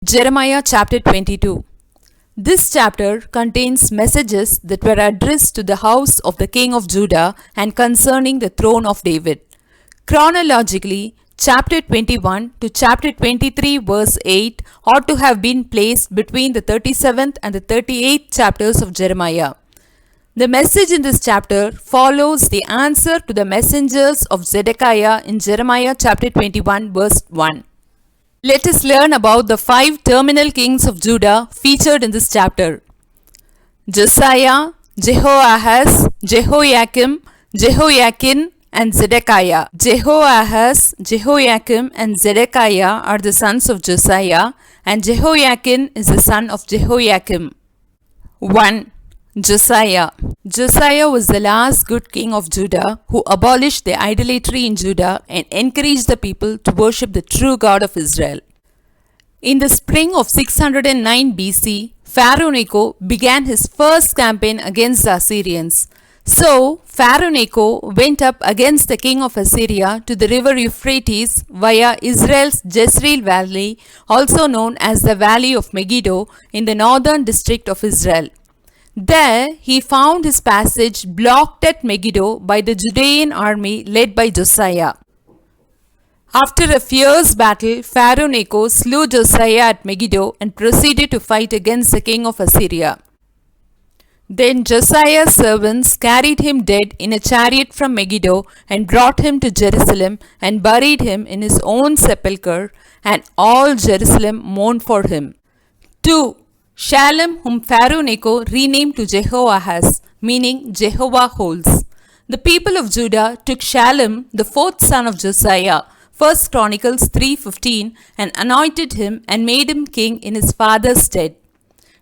Jeremiah chapter 22. This chapter contains messages that were addressed to the house of the king of Judah and concerning the throne of David. Chronologically, chapter 21 to chapter 23 verse 8 ought to have been placed between the 37th and the 38th chapters of Jeremiah. The message in this chapter follows the answer to the messengers of Zedekiah in Jeremiah chapter 21 verse 1. Let us learn about the 5 terminal kings of Judah featured in this chapter: Josiah, Jehoahaz, Jehoiakim, Jehoiakin, and Zedekiah. Jehoahaz, Jehoiakim, and Zedekiah are the sons of Josiah, and Jehoiakin is the son of Jehoiakim. 1. Josiah. Josiah was the last good king of Judah who abolished the idolatry in Judah and encouraged the people to worship the true God of Israel. In the spring of 609 BC, Pharaoh Necho began his first campaign against the Assyrians. So, Pharaoh Necho went up against the king of Assyria to the river Euphrates via Israel's Jezreel Valley, also known as the Valley of Megiddo, in the northern district of Israel. There, he found his passage blocked at Megiddo by the Judean army led by Josiah. After a fierce battle, Pharaoh Necho slew Josiah at Megiddo and proceeded to fight against the king of Assyria. Then Josiah's servants carried him dead in a chariot from Megiddo and brought him to Jerusalem and buried him in his own sepulchre, and all Jerusalem mourned for him. 2. Shallum, whom Pharaoh Necho renamed to Jehoahaz, meaning Jehovah holds. The people of Judah took Shallum, the 4th son of Josiah, 1 Chronicles 3:15, and anointed him and made him king in his father's stead.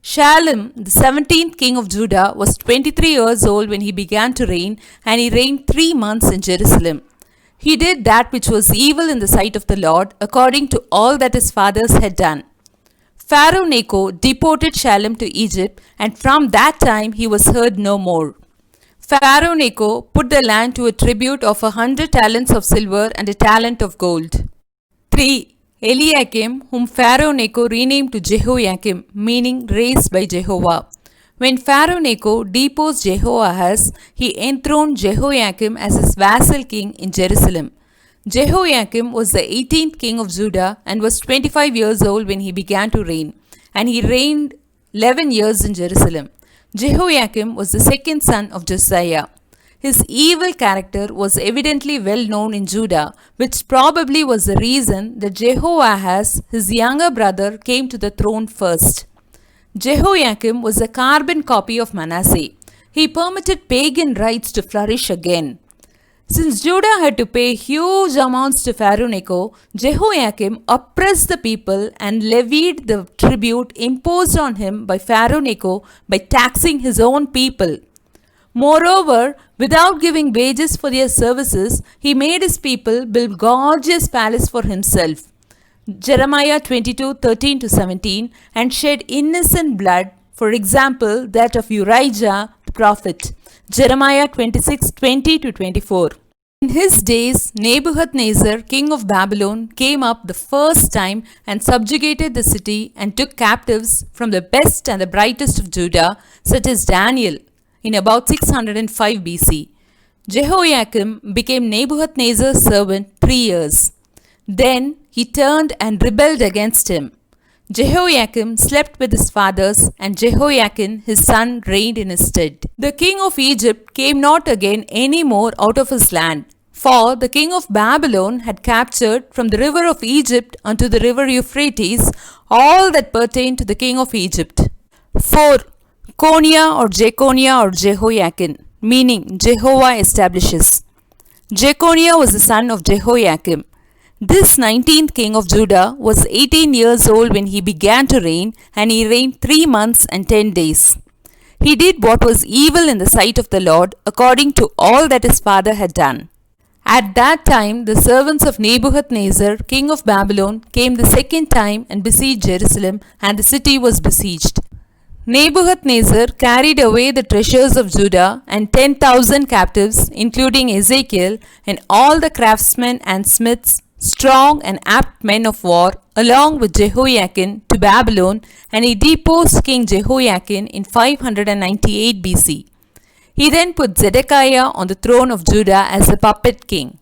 Shallum, the 17th king of Judah, was 23 years old when he began to reign, and he reigned 3 months in Jerusalem. He did that which was evil in the sight of the Lord, according to all that his fathers had done. Pharaoh Necho deported Shallum to Egypt, and from that time he was heard no more. Pharaoh Necho put the land to a tribute of 100 talents of silver and a talent of gold. 3. Eliakim, whom Pharaoh Necho renamed to Jehoiakim, meaning raised by Jehovah. When Pharaoh Necho deposed Jehoahaz, he enthroned Jehoiakim as his vassal king in Jerusalem. Jehoiakim was the 18th king of Judah and was 25 years old when he began to reign, and he reigned 11 years in Jerusalem. Jehoiakim was the second son of Josiah. His evil character was evidently well known in Judah, which probably was the reason that Jehoahaz, his younger brother, came to the throne first. Jehoiakim was a carbon copy of Manasseh. He permitted pagan rites to flourish again. Since Judah had to pay huge amounts to Pharaoh Necho, Jehoiakim oppressed the people and levied the tribute imposed on him by Pharaoh Necho by taxing his own people. Moreover, without giving wages for their services, he made his people build gorgeous palace for himself. Jeremiah 22:13-17, and shed innocent blood, for example that of Urijah the prophet. Jeremiah 26:20-24. In his days, Nebuchadnezzar, king of Babylon, came up the first time and subjugated the city and took captives from the best and the brightest of Judah, such as Daniel, in about 605 BC. Jehoiakim became Nebuchadnezzar's servant 3 years. Then he turned and rebelled against him. Jehoiakim slept with his fathers, and Jehoiakin his son reigned in his stead. The king of Egypt came not again any more out of his land, for the king of Babylon had captured from the river of Egypt unto the river Euphrates all that pertained to the king of Egypt. 4. Coniah or Jeconiah or Jehoiakin, meaning Jehovah establishes. Jeconiah was the son of Jehoiakim. This 19th king of Judah was 18 years old when he began to reign, and he reigned 3 months and 10 days. He did what was evil in the sight of the Lord, according to all that his father had done. At that time, the servants of Nebuchadnezzar, king of Babylon, came the second time and besieged Jerusalem, and the city was besieged. Nebuchadnezzar carried away the treasures of Judah and 10,000 captives, including Ezekiel and all the craftsmen and smiths, strong and apt men of war, along with Jehoiakin, to Babylon, and he deposed King Jehoiakim in 598 BC. He then put Zedekiah on the throne of Judah as a puppet king.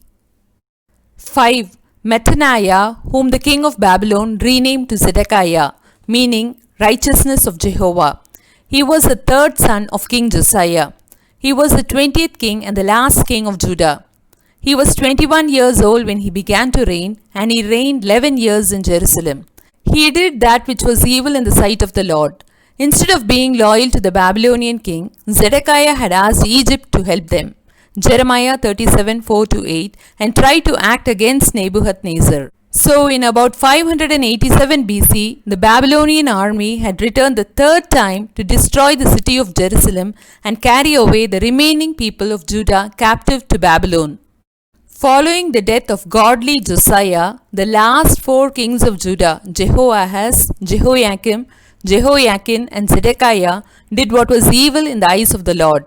5. Mattaniah, whom the king of Babylon renamed to Zedekiah, meaning righteousness of Jehovah. He was the third son of King Josiah. He was the 20th king and the last king of Judah. He was 21 years old when he began to reign, and he reigned 11 years in Jerusalem. He did that which was evil in the sight of the Lord. Instead of being loyal to the Babylonian king, Zedekiah had asked Egypt to help them, Jeremiah 37:4-8, and tried to act against Nebuchadnezzar. So in about 587 BC, the Babylonian army had returned the third time to destroy the city of Jerusalem and carry away the remaining people of Judah captive to Babylon. Following the death of godly Josiah, the last four kings of Judah, Jehoahaz, Jehoiakim, Jehoiakim, and Zedekiah, did what was evil in the eyes of the Lord.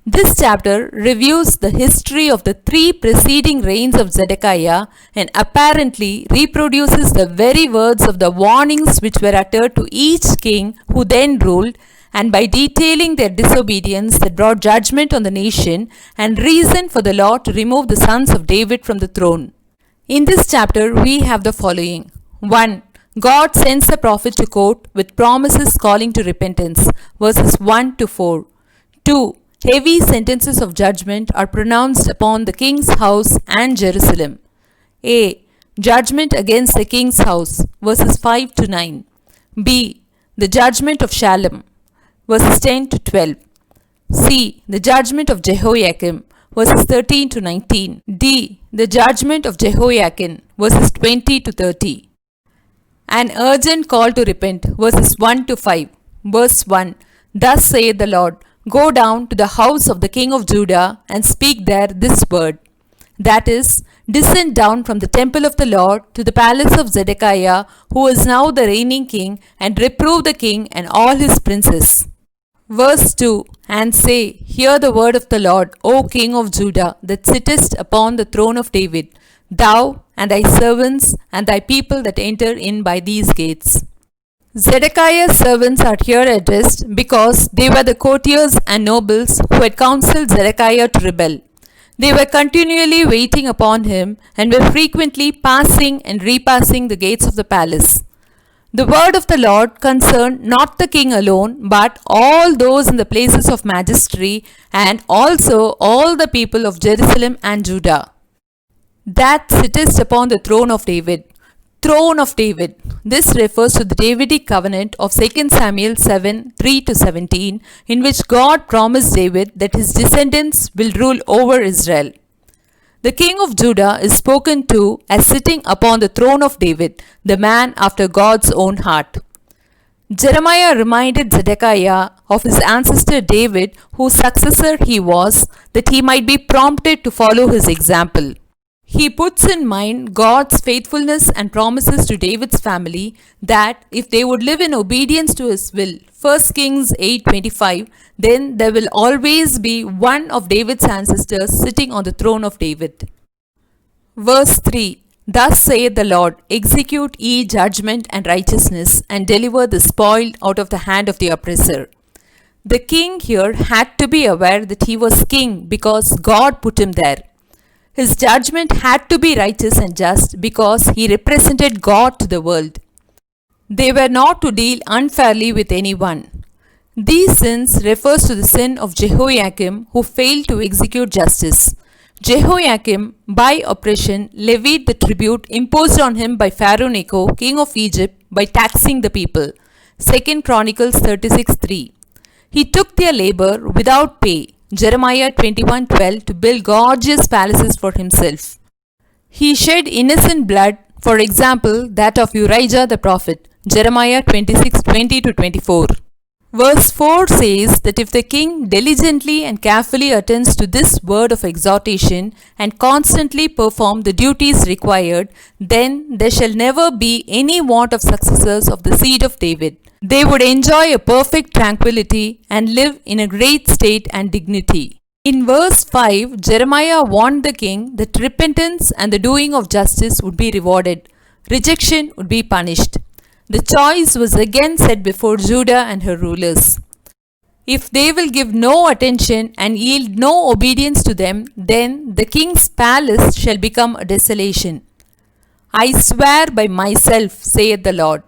This chapter reviews the history of the three preceding reigns of Zedekiah and apparently reproduces the very words of the warnings which were uttered to each king who then ruled, and by detailing their disobedience that brought judgment on the nation and reason for the Lord to remove the sons of David from the throne. In this chapter we have the following. 1. God sends a prophet to court with promises calling to repentance, verses 1-4. 2. Heavy sentences of judgment are pronounced upon the king's house and Jerusalem. A. Judgment against the king's house, verses 5-9. B. The judgment of Shalom, verses 10-12. C. The judgment of Jehoiakim, verses 13-19. D. The judgment of Jehoiakim, verses 20-30. An urgent call to repent, verses 1-5. Verse 1. Thus saith the Lord, Go down to the house of the king of Judah and speak there this word. That is, descend down from the temple of the Lord to the palace of Zedekiah, who is now the reigning king, and reprove the king and all his princes. Verse 2. And say, Hear the word of the Lord, O king of Judah, that sittest upon the throne of David, thou and thy servants and thy people that enter in by these gates. Zedekiah's servants are here addressed because they were the courtiers and nobles who had counseled Zedekiah to rebel. They were continually waiting upon him and were frequently passing and repassing the gates of the palace. The word of the Lord concerned not the king alone, but all those in the places of magistracy and also all the people of Jerusalem and Judah. That sittest upon the throne of David. Throne of David. This refers to the Davidic covenant of 2 Samuel 7:3-17, in which God promised David that his descendants will rule over Israel. The king of Judah is spoken to as sitting upon the throne of David, the man after God's own heart. Jeremiah reminded Zedekiah of his ancestor David, whose successor he was, that he might be prompted to follow his example. He puts in mind God's faithfulness and promises to David's family that if they would live in obedience to his will, 1 Kings 8:25, then there will always be one of David's ancestors sitting on the throne of David. Verse 3. Thus saith the Lord, Execute ye judgment and righteousness, and deliver the spoiled out of the hand of the oppressor. The king here had to be aware that he was king because God put him there. His judgment had to be righteous and just because he represented God to the world. They were not to deal unfairly with anyone. These sins refers to the sin of Jehoiakim, who failed to execute justice. Jehoiakim, by oppression, levied the tribute imposed on him by Pharaoh Necho, king of Egypt, by taxing the people. 2 Chronicles 36:3. He took their labor without pay. Jeremiah 21:12, to build gorgeous palaces for himself. He shed innocent blood, for example, that of Urijah the prophet. Jeremiah 26:20-24. Verse 4 says that if the king diligently and carefully attends to this word of exhortation and constantly perform the duties required, then there shall never be any want of successors of the seed of David. They would enjoy a perfect tranquility and live in a great state and dignity. In verse 5, Jeremiah warned the king that repentance and the doing of justice would be rewarded. Rejection would be punished. The choice was again set before Judah and her rulers. If they will give no attention and yield no obedience to them, then the king's palace shall become a desolation. I swear by myself, saith the Lord.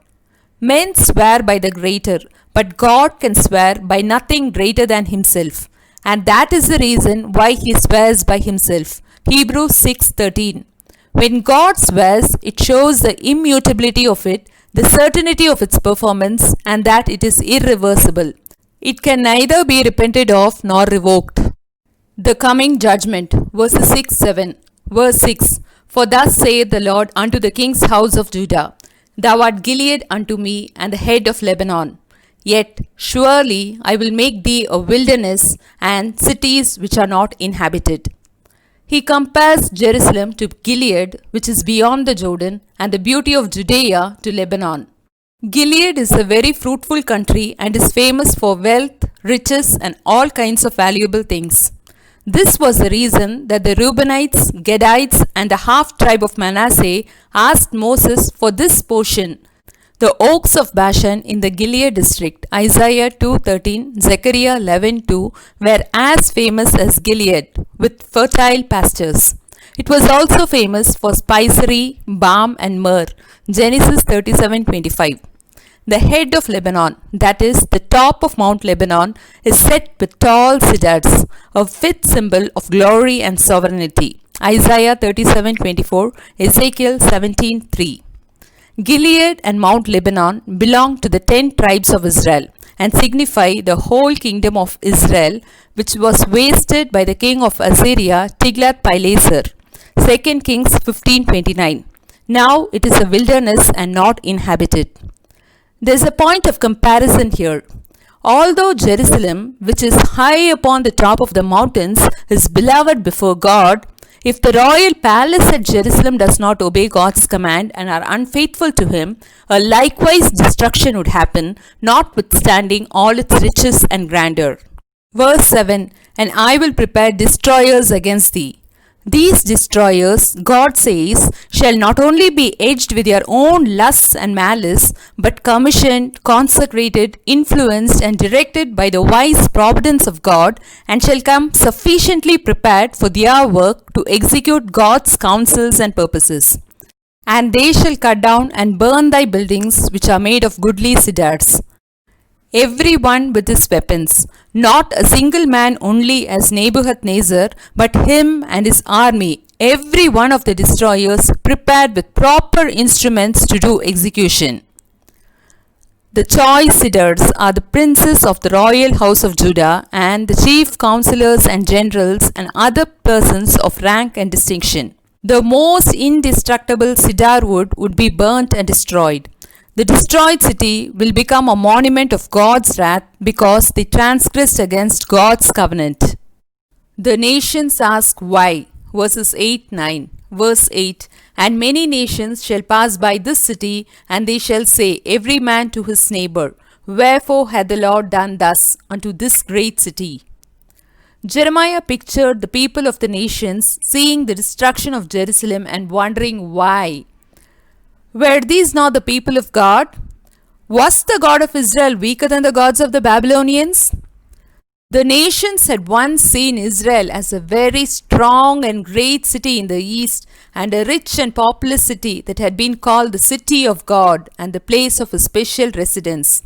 Men swear by the greater, but God can swear by nothing greater than himself. And that is the reason why he swears by himself. Hebrews 6:13. When God swears, it shows the immutability of it, the certainty of its performance, and that it is irreversible. It can neither be repented of nor revoked. The coming judgment, verses 6-7. Verse 6. For thus saith the Lord unto the king's house of Judah, Thou art Gilead unto me, and the head of Lebanon. Yet surely I will make thee a wilderness, and cities which are not inhabited. He compares Jerusalem to Gilead, which is beyond the Jordan, and the beauty of Judea to Lebanon. Gilead is a very fruitful country and is famous for wealth, riches, and all kinds of valuable things. This was the reason that the Reubenites, Gadites, and the half-tribe of Manasseh asked Moses for this portion. The oaks of Bashan in the Gilead district, Isaiah 2:13, Zechariah 11:2, were as famous as Gilead, with fertile pastures. It was also famous for spicery, balm, and myrrh, Genesis 37:25. The head of Lebanon, that is, the top of Mount Lebanon, is set with tall cedars, a fit symbol of glory and sovereignty. Isaiah 37:24, Ezekiel 17:3. Gilead and Mount Lebanon belong to the 10 tribes of Israel and signify the whole kingdom of Israel, which was wasted by the king of Assyria, Tiglath-Pileser. 2 Kings 15:29. Now it is a wilderness and not inhabited. There is a point of comparison here. Although Jerusalem, which is high upon the top of the mountains, is beloved before God, if the royal palace at Jerusalem does not obey God's command and are unfaithful to him, a likewise destruction would happen, notwithstanding all its riches and grandeur. Verse 7. And I will prepare destroyers against thee. These destroyers, God says, shall not only be edged with their own lusts and malice, but commissioned, consecrated, influenced, and directed by the wise providence of God, and shall come sufficiently prepared for their work to execute God's counsels and purposes. And they shall cut down and burn thy buildings, which are made of goodly cedars. Every one with his weapons, not a single man only as Nebuchadnezzar, but him and his army, every one of the destroyers prepared with proper instruments to do execution. The choice cedars are the princes of the royal house of Judah, and the chief counselors and generals and other persons of rank and distinction. The most indestructible cedar wood would be burnt and destroyed. The destroyed city will become a monument of God's wrath because they transgressed against God's covenant. The nations ask why. Verses 8-9. Verse 8. And many nations shall pass by this city, and they shall say, every man to his neighbor, Wherefore hath the Lord done thus unto this great city? Jeremiah pictured the people of the nations seeing the destruction of Jerusalem and wondering why. Were these not the people of God? Was the God of Israel weaker than the gods of the Babylonians? The nations had once seen Israel as a very strong and great city in the east, and a rich and populous city that had been called the city of God and the place of his special residence.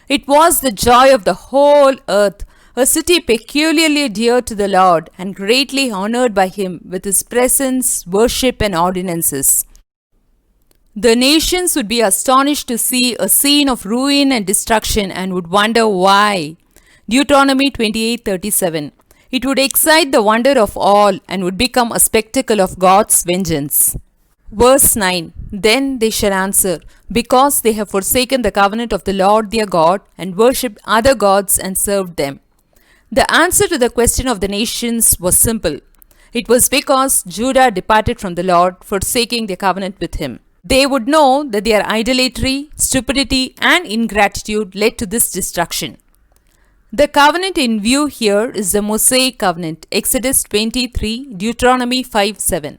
It was the joy of the whole earth, a city peculiarly dear to the Lord and greatly honored by him with his presence, worship, and ordinances. The nations would be astonished to see a scene of ruin and destruction and would wonder why. Deuteronomy 28:37. It would excite the wonder of all and would become a spectacle of God's vengeance. Verse 9. Then they shall answer, because they have forsaken the covenant of the Lord their God and worshipped other gods and served them. The answer to the question of the nations was simple. It was because Judah departed from the Lord, forsaking their covenant with him. They would know that their idolatry, stupidity, and ingratitude led to this destruction. The covenant in view here is the Mosaic covenant, Exodus 23, Deuteronomy 5:7.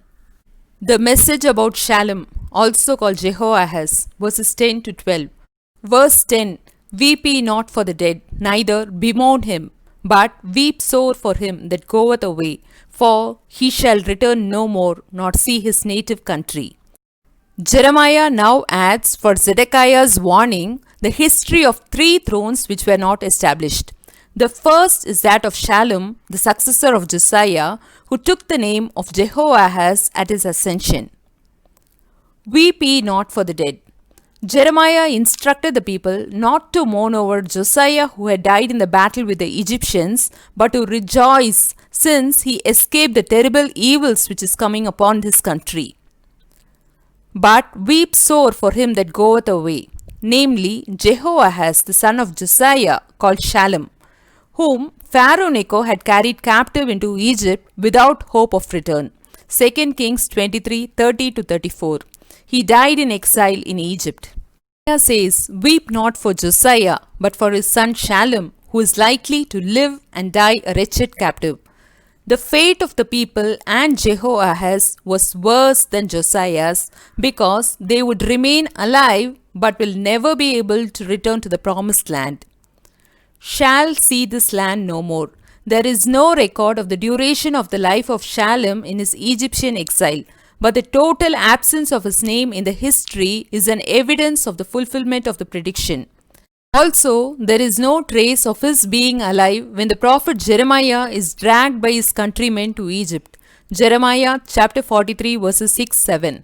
The message about Shalom, also called Jehoahaz, verses 10 to 12. Verse 10. Weep ye not for the dead, neither bemoan him, but weep sore for him that goeth away, for he shall return no more, nor see his native country. Jeremiah now adds for Zedekiah's warning the history of three thrones which were not established. The first is that of Shallum, the successor of Josiah, who took the name of Jehoahaz at his ascension. Weep ye not for the dead. Jeremiah instructed the people not to mourn over Josiah who had died in the battle with the Egyptians, but to rejoice since he escaped the terrible evils which is coming upon his country. But weep sore for him that goeth away, namely Jehoahaz the son of Josiah, called Shallum, whom Pharaoh Necho had carried captive into Egypt without hope of return. 2 Kings 23:30-34. He died in exile in Egypt. Isaiah says, weep not for Josiah, but for his son Shallum, who is likely to live and die a wretched captive. The fate of the people and Jehoahaz was worse than Josiah's because they would remain alive but will never be able to return to the promised land. Shall see this land no more. There is no record of the duration of the life of Shallum in his Egyptian exile, but the total absence of his name in the history is an evidence of the fulfillment of the prediction. Also, there is no trace of his being alive when the prophet Jeremiah is dragged by his countrymen to Egypt. Jeremiah chapter 43 verses 6-7.